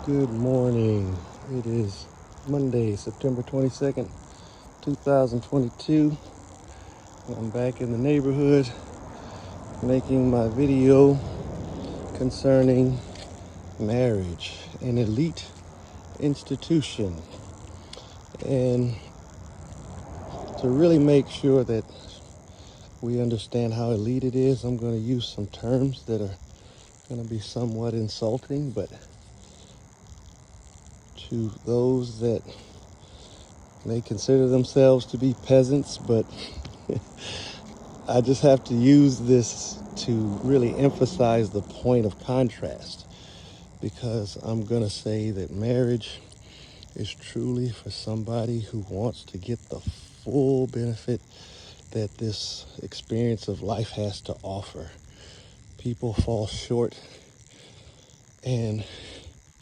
Good morning. It is Monday, September 22nd, 2022. I'm back in the neighborhood making my video concerning marriage, an elite institution. And to really make sure that we understand how elite it is, I'm going to use some terms that are going to be somewhat insulting, but to those that may consider themselves to be peasants, but I just have to use this to really emphasize the point of contrast, because I'm going to say that marriage is truly for somebody who wants to get the full benefit that this experience of life has to offer. People fall short, and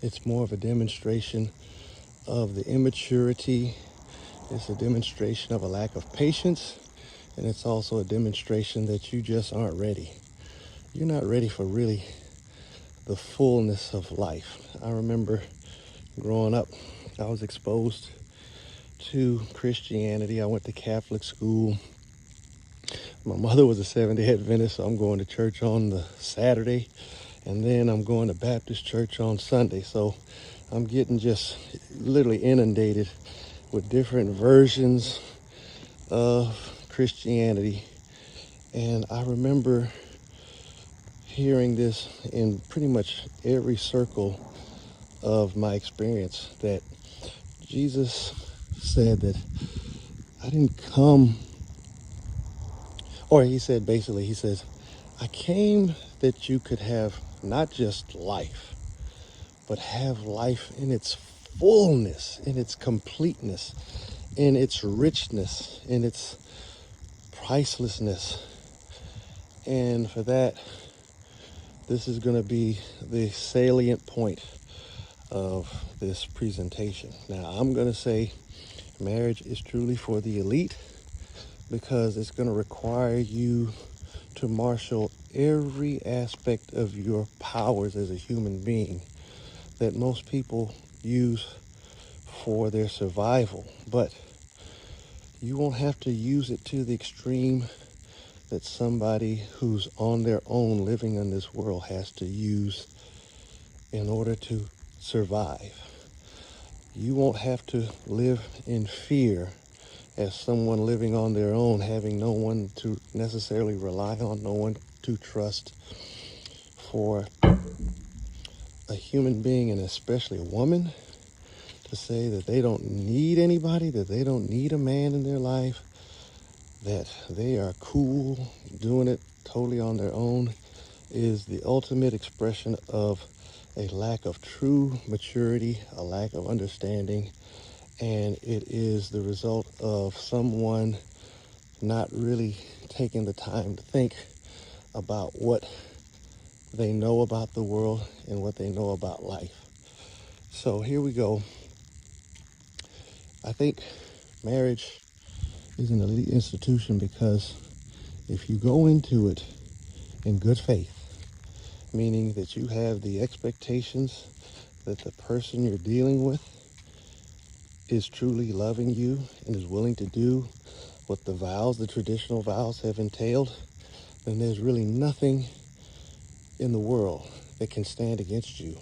it's more of a demonstration of the immaturity. It's a demonstration of a lack of patience, and it's also a demonstration that you just aren't ready. You're not ready for really the fullness of life. I remember growing up, I was exposed to Christianity. I went to Catholic school. My mother was a Seventh-day Adventist, so I'm going to church on the Saturday, and then I'm going to Baptist church on Sunday. So I'm getting just literally inundated with different versions of Christianity. And I remember hearing this in pretty much every circle of my experience, that Jesus said that I didn't come, or he said basically, he says, I came that you could have not just life, but have life in its fullness, in its completeness, in its richness, in its pricelessness. And for that, this is going to be the salient point of this presentation. Now, I'm going to say marriage is truly for the elite, because it's going to require you to marshal every aspect of your powers as a human being that most people use for their survival. But you won't have to use it to the extreme that somebody who's on their own living in this world has to use in order to survive. You won't have to live in fear as someone living on their own, having no one to necessarily rely on, no one to trust. For a human being, and especially a woman, to say that they don't need anybody, that they don't need a man in their life, that they are cool doing it totally on their own, is the ultimate expression of a lack of true maturity, a lack of understanding, and it is the result of someone not really taking the time to think about what they know about the world and what they know about life. So here we go. I think marriage is an elite institution because if you go into it in good faith, meaning that you have the expectations that the person you're dealing with is truly loving you and is willing to do what the vows, the traditional vows, have entailed, then there's really nothing in the world that can stand against you.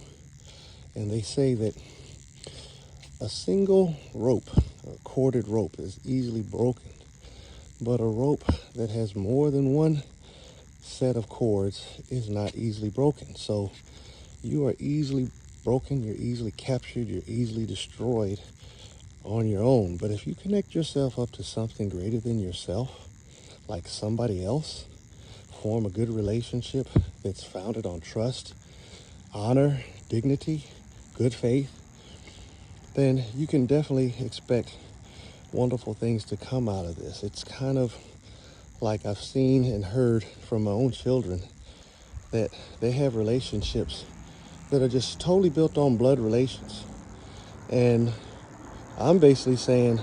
And they say that a single rope, a corded rope, is easily broken, but a rope that has more than one set of cords is not easily broken. So you are easily broken, you're easily captured, you're easily destroyed on your own. But if you connect yourself up to something greater than yourself, like somebody else, form a good relationship that's founded on trust, honor, dignity, good faith, then you can definitely expect wonderful things to come out of this. It's kind of like I've seen and heard from my own children that they have relationships that are just totally built on blood relations. And I'm basically saying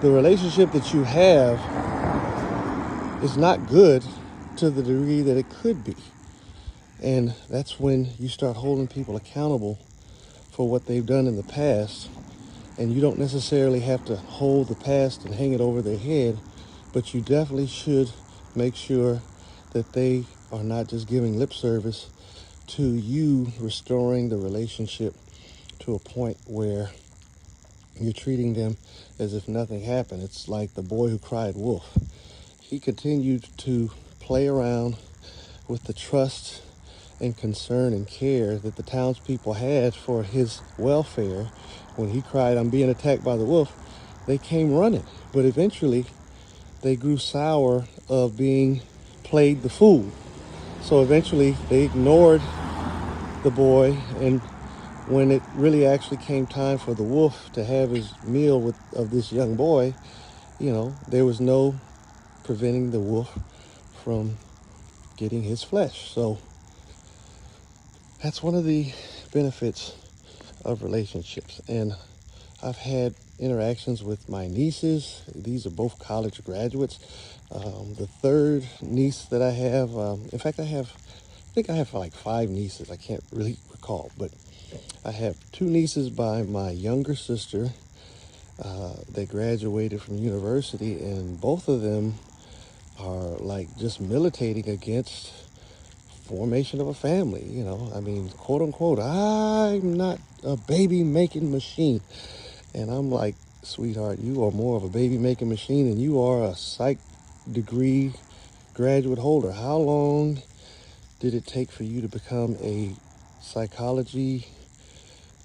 the relationship that you have is not good to the degree that it could be. And that's when you start holding people accountable for what they've done in the past. And you don't necessarily have to hold the past and hang it over their head, but you definitely should make sure that they are not just giving lip service to you restoring the relationship to a point where you're treating them as if nothing happened. It's like the boy who cried wolf. He continued to play around with the trust and concern and care that the townspeople had for his welfare. When he cried, "I'm being attacked by the wolf," they came running. But eventually, they grew sour of being played the fool. So eventually, they ignored the boy, and when it really actually came time for the wolf to have his meal of this young boy, there was no preventing the wolf from getting his flesh. So that's one of the benefits of relationships. And I've had interactions with my nieces. These are both college graduates. The third niece that I have, in fact, I think I have like 5 nieces. I can't really recall, but I have 2 nieces by my younger sister. They graduated from university, and both of them are like just militating against formation of a family. I mean, quote unquote, "I'm not a baby making machine." And I'm like, "Sweetheart, you are more of a baby making machine than you are a psych degree graduate holder. How long did it take for you to become a psychology,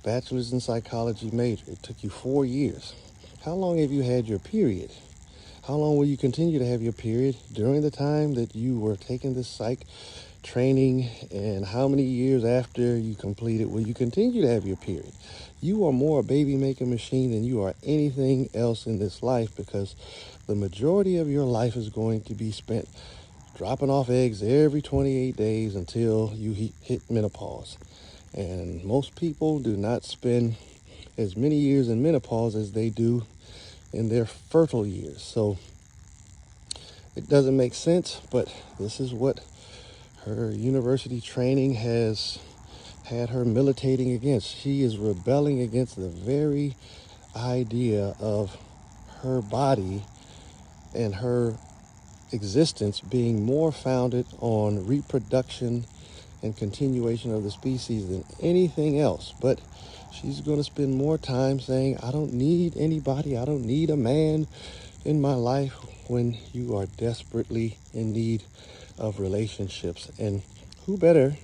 bachelor's in psychology major? It took you 4 years. How long have you had your period? How long will you continue to have your period during the time that you were taking this psych training? And how many years after you complete it will you continue to have your period? You are more a baby-making machine than you are anything else in this life, because the majority of your life is going to be spent dropping off eggs every 28 days until you hit menopause. And most people do not spend as many years in menopause as they do in their fertile years. So it doesn't make sense, but this is what her university training has had her militating against. She is rebelling against the very idea of her body and her existence being more founded on reproduction and continuation of the species than anything else. But she's going to spend more time saying, "I don't need anybody, I don't need a man in my life," when you are desperately in need of relationships. And who better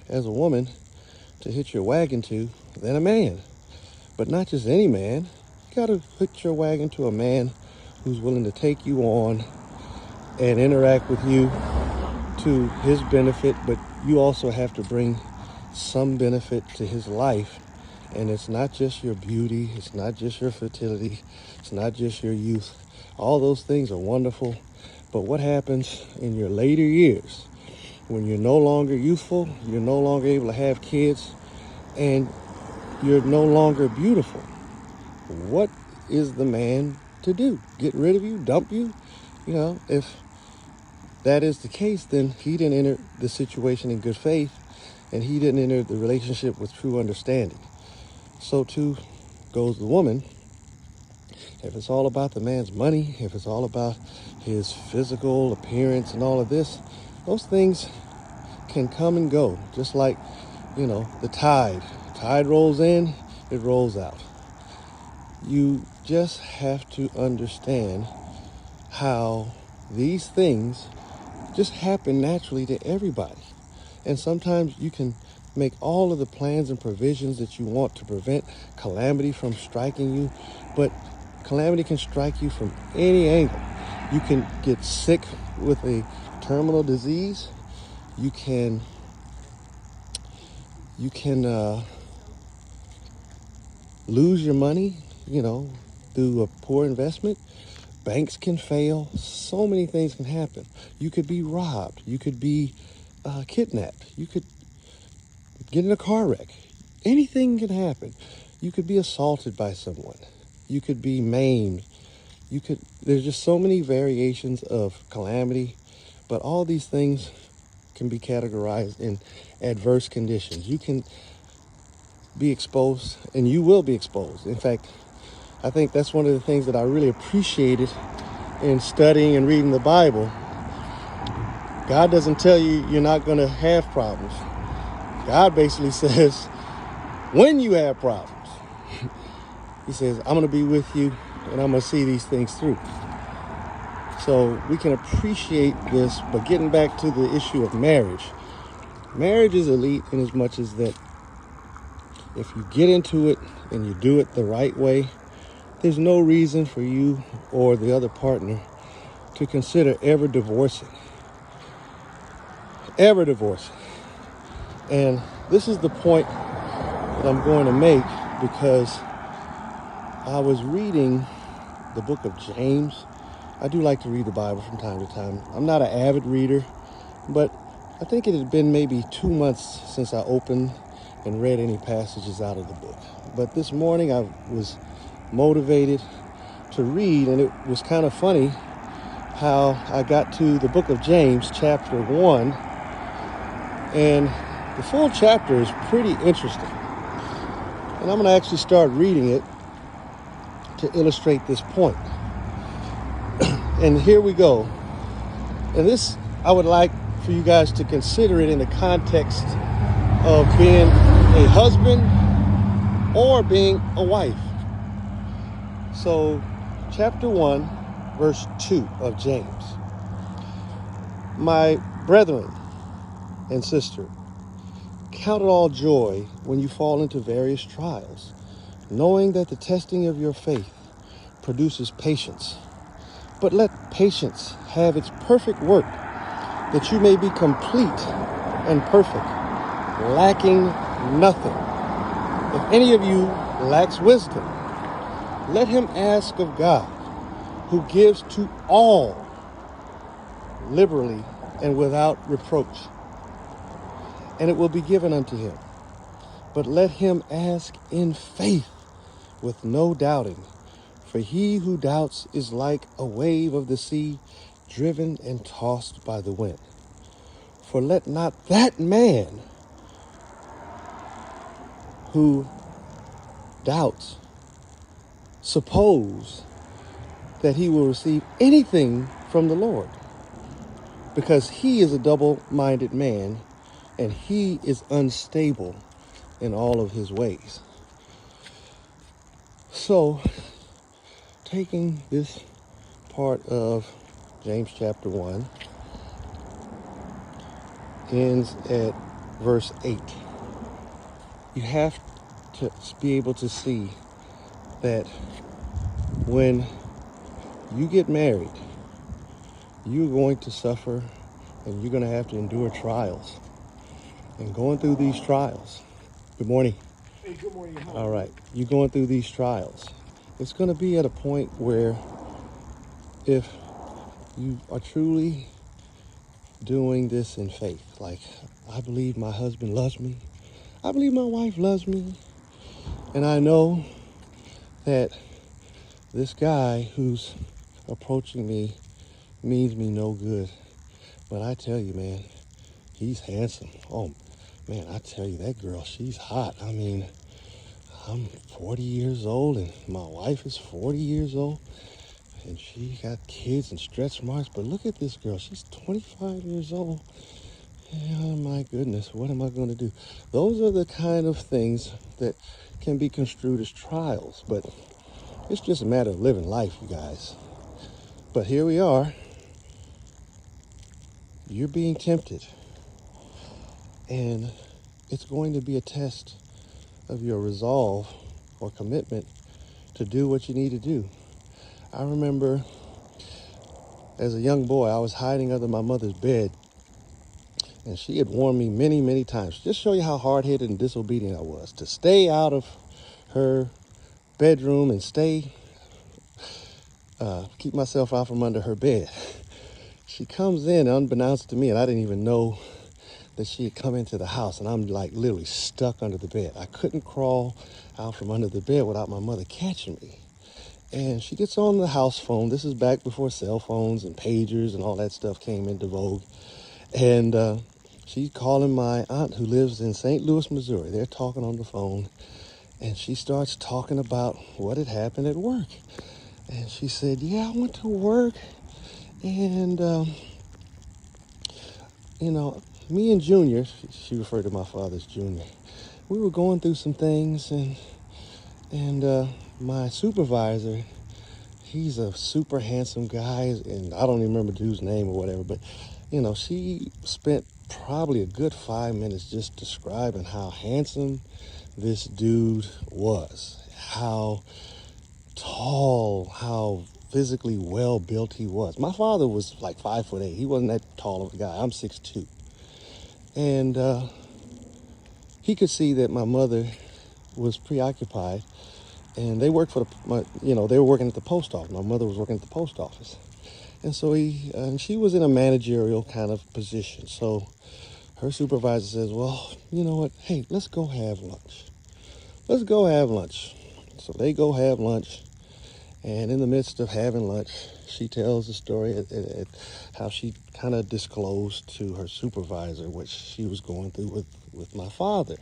as a woman to hitch your wagon to than a man? But not just any man. You got to hitch your wagon to a man who's willing to take you on and interact with you to his benefit, but you also have to bring some benefit to his life. And it's not just your beauty, it's not just your fertility, it's not just your youth. All those things are wonderful, but what happens in your later years when you're no longer youthful, you're no longer able to have kids, and you're no longer beautiful? What is the man to do? Get rid of you? Dump you? If that is the case, then he didn't enter the situation in good faith, and he didn't enter the relationship with true understanding. So too goes the woman. If it's all about the man's money, if it's all about his physical appearance and all of this, those things can come and go. Just like, the tide. Tide rolls in, it rolls out. You just have to understand how these things just happen naturally to everybody. And sometimes you can make all of the plans and provisions that you want to prevent calamity from striking you, but calamity can strike you from any angle. You can get sick with a terminal disease. You can lose your money, through a poor investment. Banks can fail. So many things can happen. You could be robbed. You could be kidnapped. You could get in a car wreck. Anything can happen. You could be assaulted by someone. You could be maimed. There's just so many variations of calamity, but all these things can be categorized in adverse conditions. You can be exposed, and you will be exposed. In fact, I think that's one of the things that I really appreciated in studying and reading the Bible. God doesn't tell you you're not going to have problems. God basically says, when you have problems, he says, I'm going to be with you and I'm going to see these things through. So we can appreciate this, but getting back to the issue of marriage, marriage is elite in as much as that if you get into it and you do it the right way, there's no reason for you or the other partner to consider ever divorcing. Ever divorcing. And this is the point that I'm going to make, because I was reading the book of James. I do like to read the Bible from time to time. I'm not an avid reader, but I think it had been maybe 2 months since I opened and read any passages out of the book. But this morning I was motivated to read, and it was kind of funny how I got to the book of James, chapter 1, and the full chapter is pretty interesting. And I'm going to actually start reading it to illustrate this point. And here we go. And this, I would like for you guys to consider it in the context of being a husband or being a wife. So, chapter 1, verse 2 of James. My brethren and sister, count it all joy when you fall into various trials, knowing that the testing of your faith produces patience. But let patience have its perfect work, that you may be complete and perfect, lacking nothing. If any of you lacks wisdom, let him ask of God, who gives to all liberally and without reproach, and it will be given unto him. But let him ask in faith with no doubting. For he who doubts is like a wave of the sea, driven and tossed by the wind. For let not that man who doubts suppose that he will receive anything from the Lord, because he is a double-minded man, and he is unstable in all of his ways. So, taking this part of James chapter 1, ends at verse 8. You have to be able to see that when you get married, you're going to suffer and you're going to have to endure trials. And going through these trials, good morning. Hey, good morning. All right, you're going through these trials. It's going to be at a point where if you are truly doing this in faith, like, I believe my husband loves me, I believe my wife loves me, and I know that this guy who's approaching me means me no good, but I tell you, man, he's handsome. Oh, man, I tell you, that girl, she's hot. I mean, I'm 40 years old and my wife is 40 years old and she got kids and stretch marks, but look at this girl. She's 25 years old. Oh my goodness, what am I going to do? Those are the kind of things that can be construed as trials, but it's just a matter of living life, you guys. But here we are. You're being tempted, and it's going to be a test of your resolve or commitment to do what you need to do. I remember as a young boy, I was hiding under my mother's bed, and she had warned me many, many times, just show you how hard-headed and disobedient I was, to stay out of her bedroom and keep myself out from under her bed. She comes in unbeknownst to me, and I didn't even know that she had come into the house, and I'm like literally stuck under the bed. I couldn't crawl out from under the bed without my mother catching me. And she gets on the house phone. This is back before cell phones and pagers and all that stuff came into vogue. And she's calling my aunt who lives in St. Louis, Missouri. They're talking on the phone, and she starts talking about what had happened at work. And she said, yeah, I went to work, and, me and Junior, she referred to my father as Junior, we were going through some things, and my supervisor, he's a super handsome guy, and I don't even remember the dude's name or whatever, but, she spent probably a good 5 minutes just describing how handsome this dude was, how tall, how physically well built he was. My father was like 5'8". He wasn't that tall of a guy. I'm 6'2". And he could see that my mother was preoccupied, and they worked for they were working at the post office. My mother was working at the post office. And so she was in a managerial kind of position. So her supervisor says, well, you know what? Hey, let's go have lunch. Let's go have lunch. So they go have lunch. And in the midst of having lunch, she tells the story at how she kind of disclosed to her supervisor what she was going through with my father.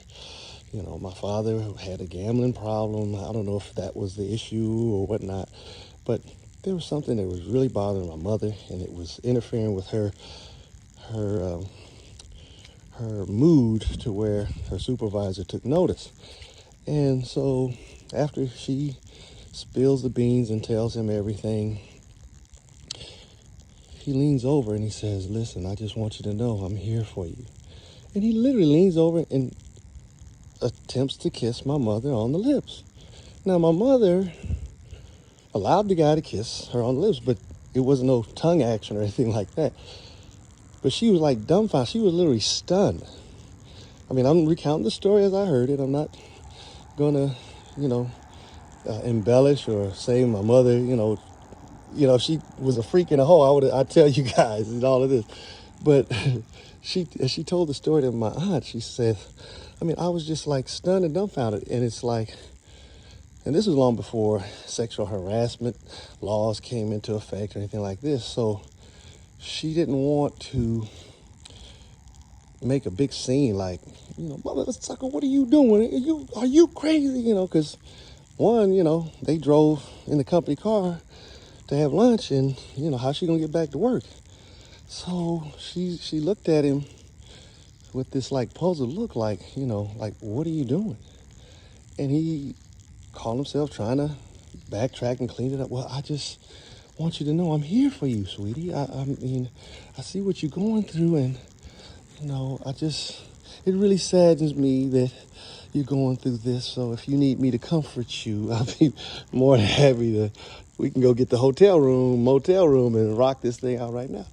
My father had a gambling problem. I don't know if that was the issue or whatnot, but there was something that was really bothering my mother, and it was interfering with her mood to where her supervisor took notice. And so after she spills the beans and tells him everything, he leans over and he says, listen, I just want you to know I'm here for you. And he literally leans over and attempts to kiss my mother on the lips. Now, my mother allowed the guy to kiss her on the lips, but it wasn't no tongue action or anything like that. But she was like dumbfounded. She was literally stunned. I mean, I'm recounting the story as I heard it. I'm not going to, embellish or say my mother, if she was a freak in a hole, I'd tell you guys and all of this. But as she told the story to my aunt, she said, I was just like stunned and dumbfounded. And it's like, and this was long before sexual harassment laws came into effect or anything like this. So she didn't want to make a big scene like, mother sucker, what are you doing? Are you crazy? Because one, they drove in the company car to have lunch, and how's she gonna get back to work? So she looked at him with this like puzzled look, like what are you doing? And he called himself trying to backtrack and clean it up. Well, I just want you to know I'm here for you, sweetie. I see what you're going through, and it really saddens me that you're going through this. So if you need me to comfort you, I'll be more than happy to. We can go get the motel room, and rock this thing out right now.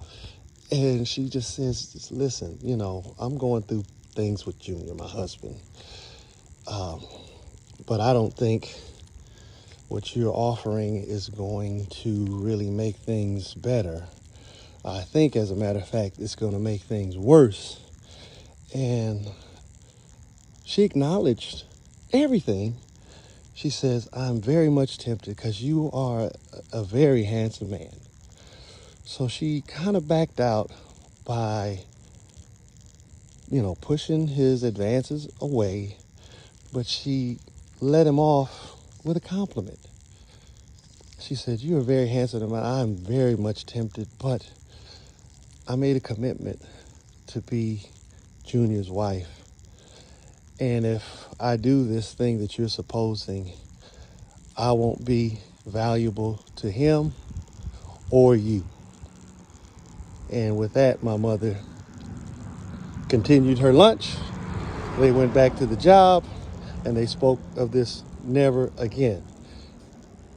And she just says, listen, I'm going through things with Junior, my husband. But I don't think what you're offering is going to really make things better. I think, as a matter of fact, it's going to make things worse. And she acknowledged everything. She says, I'm very much tempted because you are a very handsome man. So she kind of backed out by, pushing his advances away, but she let him off with a compliment. She said, you're a very handsome man. I'm very much tempted, but I made a commitment to be Junior's wife. And if I do this thing that you're supposing, I won't be valuable to him or you. And with that, my mother continued her lunch. They went back to the job, and they spoke of this never again.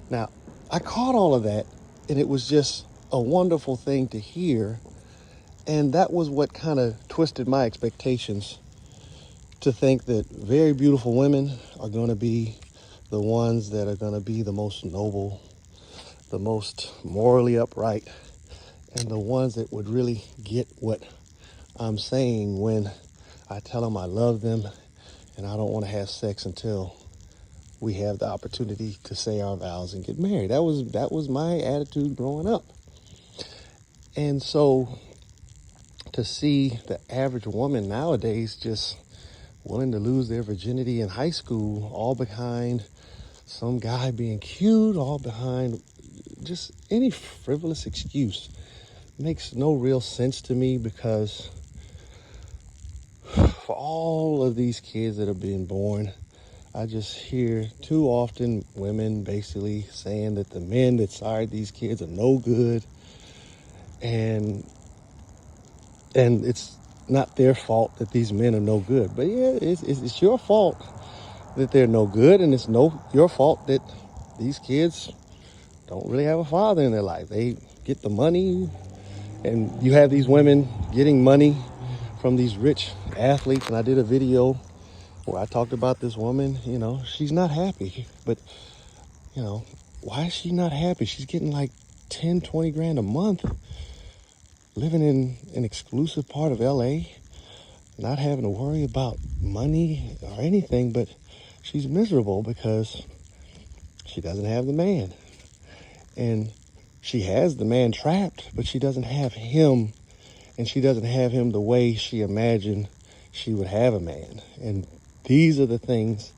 Now, I caught all of that, and it was just a wonderful thing to hear. And that was what kind of twisted my expectations to think that very beautiful women are going to be the ones that are going to be the most noble, the most morally upright, and the ones that would really get what I'm saying when I tell them I love them and I don't want to have sex until we have the opportunity to say our vows and get married. That was my attitude growing up. And so to see the average woman nowadays just willing to lose their virginity in high school, all behind some guy being cute, all behind just any frivolous excuse, makes no real sense to me, because for all of these kids that are being born, I just hear too often women basically saying that the men that sired these kids are no good, and it's not their fault that these men are no good. But yeah, it's your fault that they're no good, and it's your fault that these kids don't really have a father in their life. They get the money, and you have these women getting money from these rich athletes. And I did a video where I talked about this woman. She's not happy, but why is she not happy? She's getting like 10, 20 grand a month, living in an exclusive part of LA, not having to worry about money or anything, but she's miserable because she doesn't have the man. And she has the man trapped, but she doesn't have him, and she doesn't have him the way she imagined she would have a man. And these are the things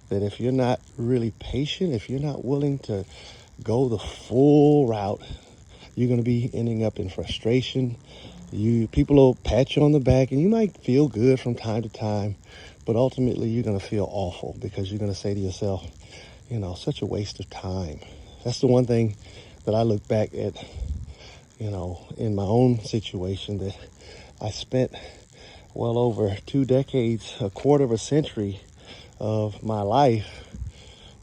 that if you're not really patient, if you're not willing to go the full route, you're going to be ending up in frustration. People will pat you on the back, and you might feel good from time to time, but ultimately you're going to feel awful, because you're going to say to yourself, such a waste of time. That's the one thing that I look back at, in my own situation, that I spent well over 2 decades, a quarter of a century of my life,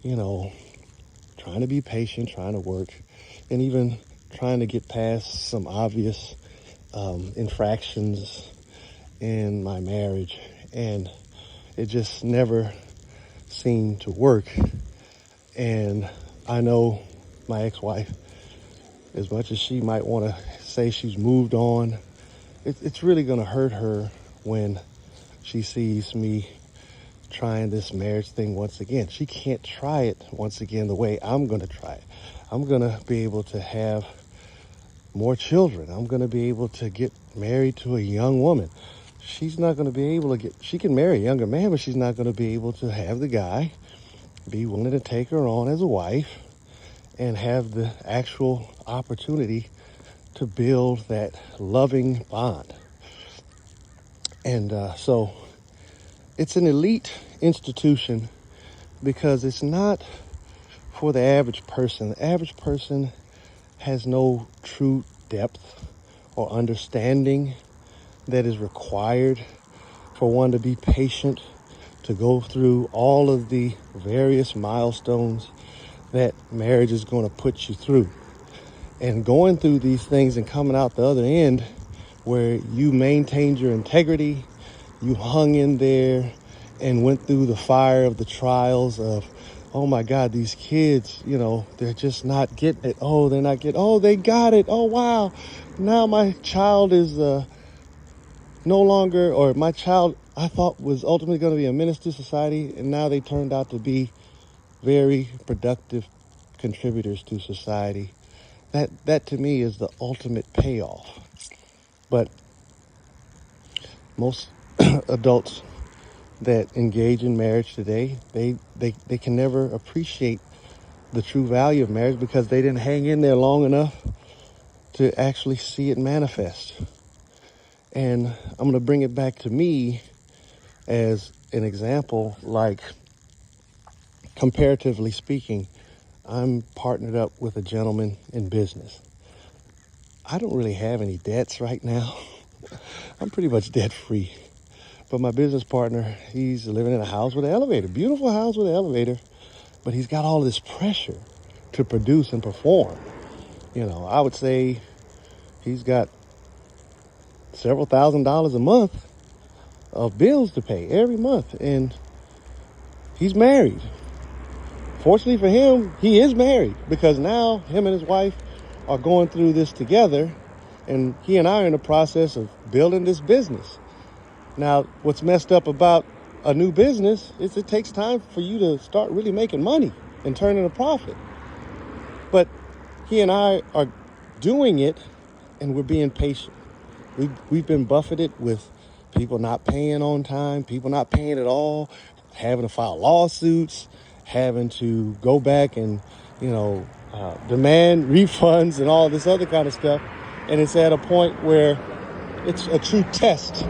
trying to be patient, trying to work, and even trying to get past some obvious infractions in my marriage. And it just never seemed to work. And I know my ex-wife, as much as she might want to say she's moved on, it's really going to hurt her when she sees me trying this marriage thing once again. She can't try it once again the way I'm going to try it. I'm going to be able to have more children. I'm going to be able to get married to a young woman. She's not going to be able to she can marry a younger man, but she's not going to be able to have the guy be willing to take her on as a wife and have the actual opportunity to build that loving bond. And so it's an elite institution, because it's not for the average person. The average person has no true depth or understanding that is required for one to be patient, to go through all of the various milestones that marriage is going to put you through. And going through these things and coming out the other end where you maintained your integrity, you hung in there and went through the fire of the trials of, oh my God, these kids, they're just not getting it. Oh, they're not getting, oh, they got it. Oh, wow. Now my child is no longer, or my child I thought was ultimately going to be a menace to society, and now they turned out to be very productive contributors to society. That to me is the ultimate payoff. But most adults that engage in marriage today, they can never appreciate the true value of marriage, because they didn't hang in there long enough to actually see it manifest. And I'm going to bring it back to me as an example. Like, comparatively speaking, I'm partnered up with a gentleman in business. I don't really have any debts right now. I'm pretty much debt free. But my business partner, he's living in a house with an elevator, beautiful house with an elevator, but he's got all this pressure to produce and perform. I would say he's got several $1,000s a month of bills to pay every month, and he's married. Fortunately for him, he is married, because now him and his wife are going through this together, and he and I are in the process of building this business. Now, what's messed up about a new business is it takes time for you to start really making money and turning a profit. But he and I are doing it, and we're being patient. We've been buffeted with people not paying on time, people not paying at all, having to file lawsuits, having to go back and, demand refunds and all this other kind of stuff. And it's at a point where it's a true test.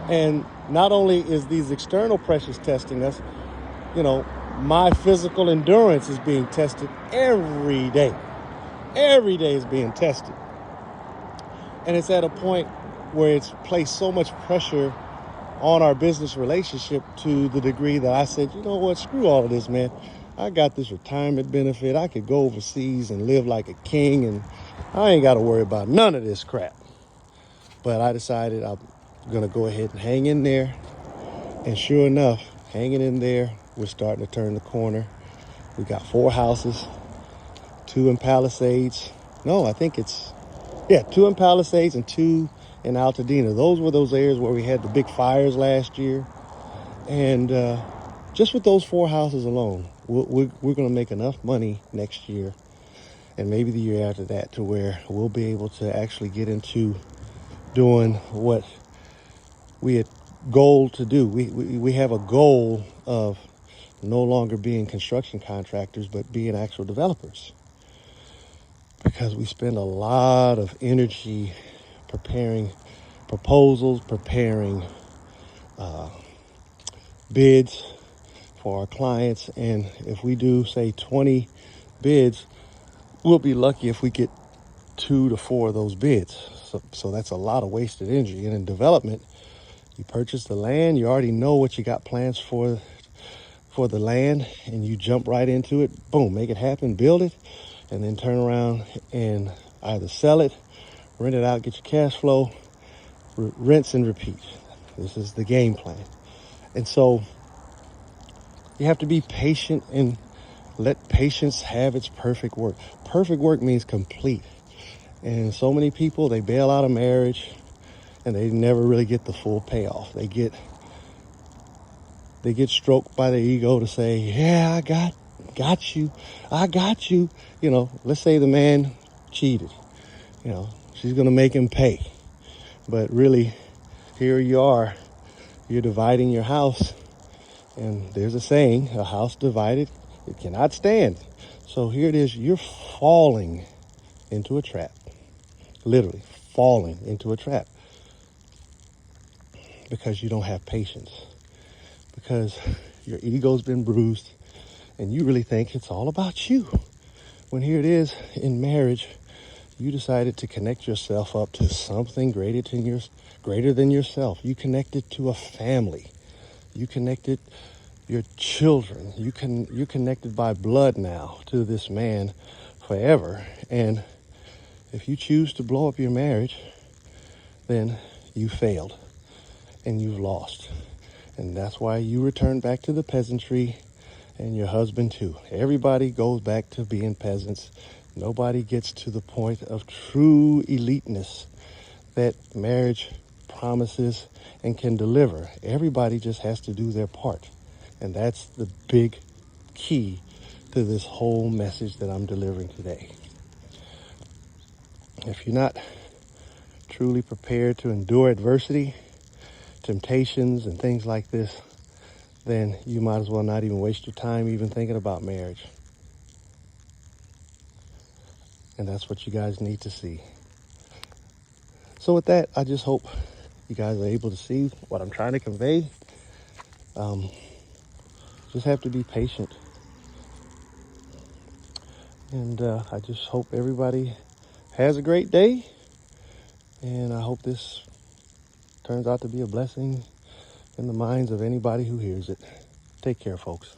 And not only is these external pressures testing us, my physical endurance is being tested every day. Every day is being tested. And it's at a point where it's placed so much pressure on our business relationship to the degree that I said, you know what, screw all of this, man. I got this retirement benefit. I could go overseas and live like a king, and I ain't got to worry about none of this crap. But I decided I'm going to go ahead and hang in there. And sure enough, hanging in there, we're starting to turn the corner. We got 4 houses, 2 in Palisades. No, I think it's, 2 in Palisades and 2 in Altadena. Those were those areas where we had the big fires last year. And just with those 4 houses alone, we're going to make enough money next year and maybe the year after that to where we'll be able to actually get into doing what we had goal to do. We have a goal of no longer being construction contractors, but being actual developers, because we spend a lot of energy preparing proposals, preparing bids for our clients. And if we do, say, 20 bids, we'll be lucky if we get 2 to 4 of those bids. So that's a lot of wasted energy. And in development, you purchase the land, you already know what you got plans for the land, and you jump right into it. Boom, make it happen, build it, and then turn around and either sell it, rent it out, get your cash flow, rinse and repeat. This is the game plan. And so you have to be patient and let patience have its perfect work. Perfect work means complete. And so many people, they bail out of marriage and they never really get the full payoff. They get stroked by their ego to say, yeah, I got you. Let's say the man cheated. She's going to make him pay. But really, here you are, you're dividing your house. And there's a saying, a house divided, it cannot stand. So here it is, you're falling into a trap. Literally falling into a trap. Because you don't have patience. Because your ego's been bruised and you really think it's all about you. When here it is, in marriage, you decided to connect yourself up to something greater than yourself. You connected to a family. You connected your children. You're connected by blood now to this man forever. And if you choose to blow up your marriage, then you failed and you've lost. And that's why you return back to the peasantry, and your husband too. Everybody goes back to being peasants. Nobody gets to the point of true eliteness that marriage promises and can deliver. Everybody just has to do their part. And that's the big key to this whole message that I'm delivering today. If you're not truly prepared to endure adversity, temptations, and things like this, then you might as well not even waste your time even thinking about marriage. And that's what you guys need to see. So with that, I just hope you guys are able to see what I'm trying to convey. Just have to be patient. And I just hope everybody has a great day. And I hope this turns out to be a blessing in the minds of anybody who hears it. Take care, folks.